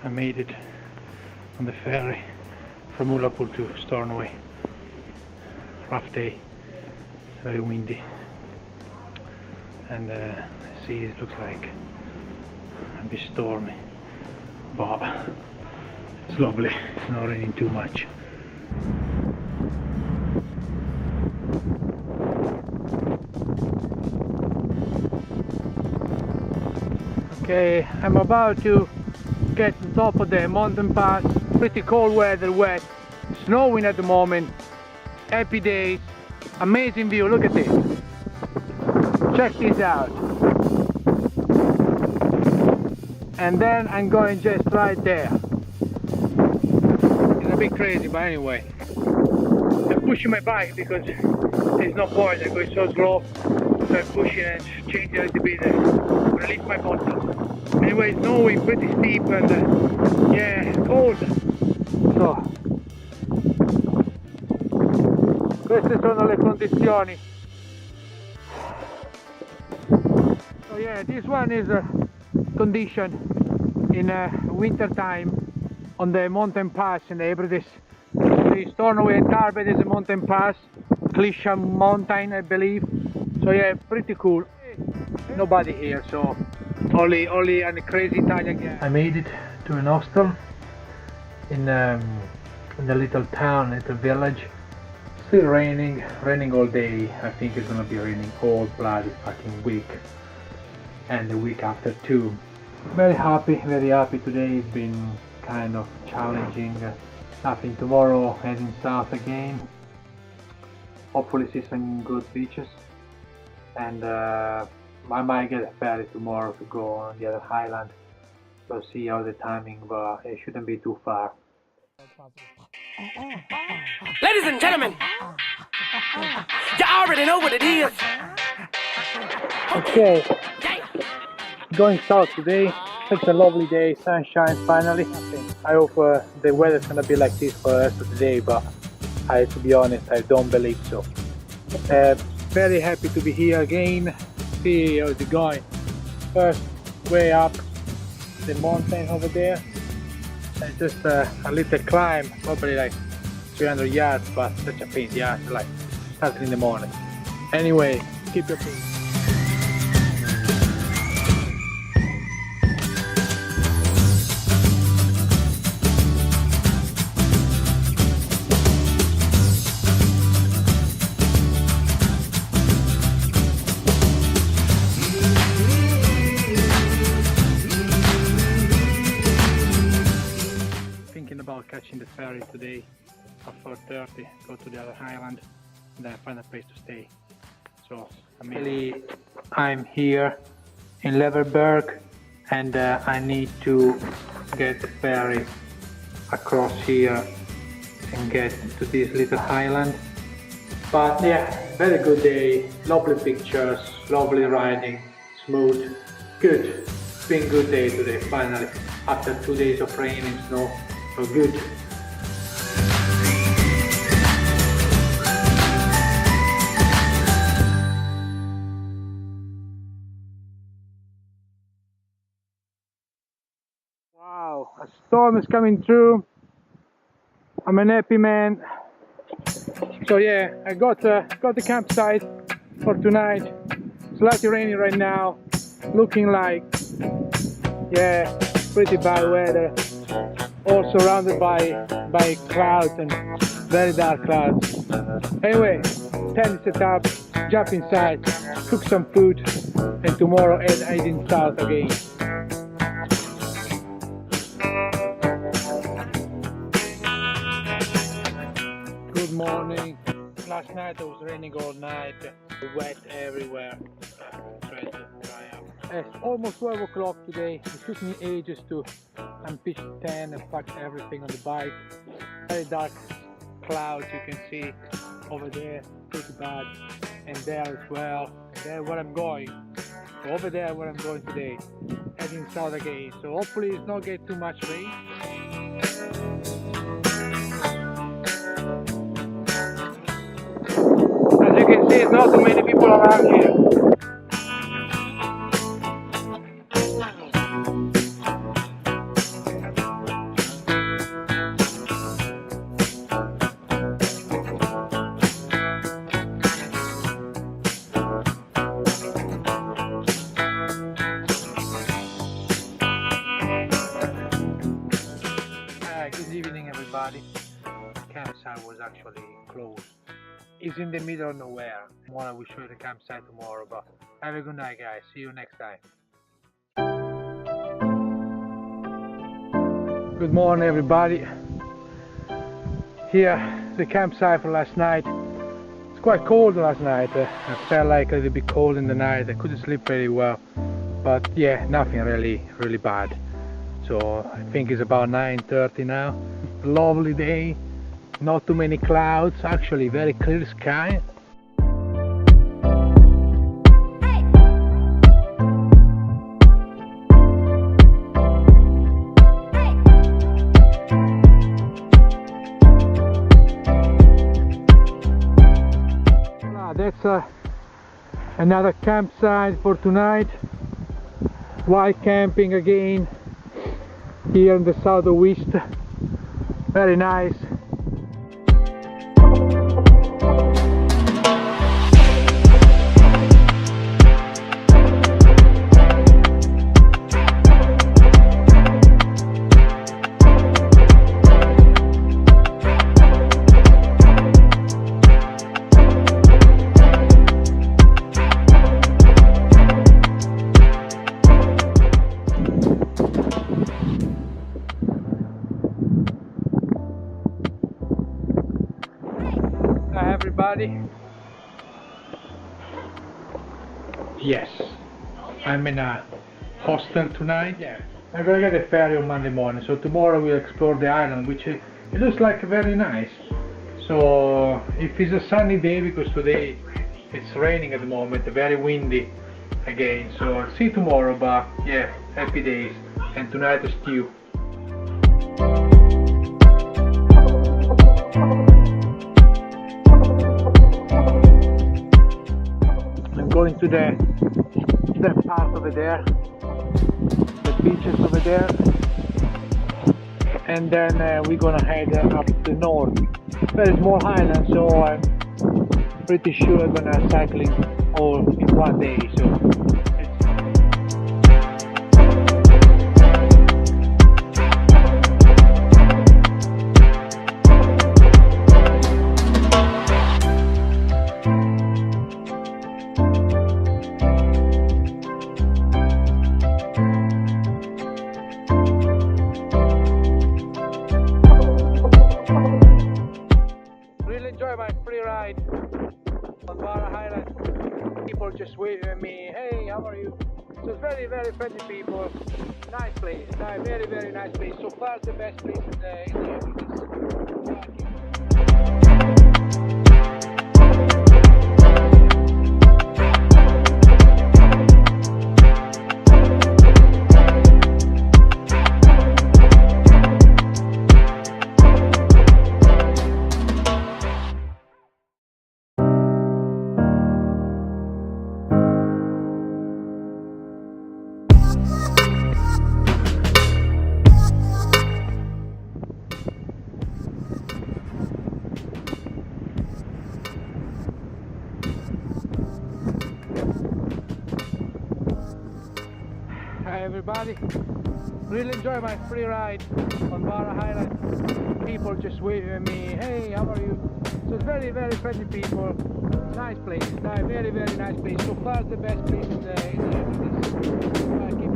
I made it on the ferry from Ullapool to Stornoway. Rough day, very windy, and see, it looks like a bit stormy, but it's lovely, it's not raining too much. Okay, I'm about to get to the top of the mountain pass. Pretty cold weather, wet, snowing at the moment. Happy days, amazing view, look at this. Check this out. And then I'm going just right there. It's a bit crazy, but anyway. I'm pushing my bike because there's no point, I'm going so slow. So I'm pushing and changing a little bit and release my body. Anyway, it's snowing, pretty steep, and yeah, cold. So, queste sono le condizioni. So yeah, this one is a condition in winter time on the mountain pass in the Hebrides. The Stornoway and Tarbet is a mountain pass, Clisham mountain, I believe. So yeah, pretty cool. Nobody here, so only a crazy Italian guy. I made it to an hostel in the little town, little village. Still raining all day. I think it's gonna be raining all bloody fucking week, and the week after too. Very happy today. It's been kind of challenging. Nothing tomorrow, heading south again. Hopefully see some good beaches, and I might get a ferry tomorrow to go on the other highland. So see how the timing, but it shouldn't be too far. Ladies and gentlemen, you already know what it is. Okay, going south today. It's a lovely day, sunshine finally. I hope the weather's gonna be like this for the rest of the day, but to be honest, I don't believe so. Very happy to be here again. See how it's going. First, way up the mountain over there. It's just a little climb, probably like 300 yards, but such a pain in the ass, like starting in the morning. Anyway, keep your pace. About catching the ferry today at 4:30, go to the other island, and then find a place to stay. So I'm here in Leverberg, and I need to get the ferry across here and get to this little island. But yeah, very good day, lovely pictures, lovely riding, smooth, good. It's been a good day today finally, after 2 days of rain and snow. So good. Wow, a storm is coming through. I'm an happy man. So yeah, I got the campsite for tonight. Slightly raining right now. Looking like, yeah, pretty bad weather. All surrounded by clouds and very dark clouds. Anyway, tent set up, jump inside, cook some food, and tomorrow heading south again. Good morning. Last night it was raining all night, wet everywhere. Trying to dry up. It's almost 12 o'clock today. It took me ages to unpitch the tent and pack everything on the bike. Very dark clouds you can see over there, pretty bad, and there as well. There where I'm going. So over there where I'm going today, heading south again. So hopefully it's not get too much rain. As you can see, it's not too many people around here. everybody. The campsite was actually closed. It's in the middle of nowhere. I will show you the campsite tomorrow, but have a good night guys. See you next time. Good morning everybody. Here the campsite for last night. It's quite cold last night. I felt like a little bit cold in the night. I couldn't sleep very well, but yeah, nothing really bad. So I think it's about 9:30 now. Lovely day, not too many clouds, actually very clear sky. That's another campsite for tonight. Wild camping again here in the southwest. Very nice. Everybody, yes, I'm in a hostel tonight. Yeah, I'm gonna get a ferry on Monday morning, so tomorrow we'll explore the island, which it looks like very nice. So if it's a sunny day, because today it's raining at the moment, very windy again, so I'll see you tomorrow. But yeah, happy days, and tonight a stew. Going to that part over there, the beaches over there, and then we're gonna head up the north. Very small island, so I'm pretty sure I'm gonna cycling all in one day. So enjoy my free ride on Barra Island. People just waving at me, hey, how are you? So it's very friendly people. Nice place, very nice place. So far the best place in the Hebrides. Hi everybody, really enjoy my free ride on Barra Island. People just waving at me, hey, how are you? So it's very friendly people. Nice place, very nice place. So far the best place in the Hebrides.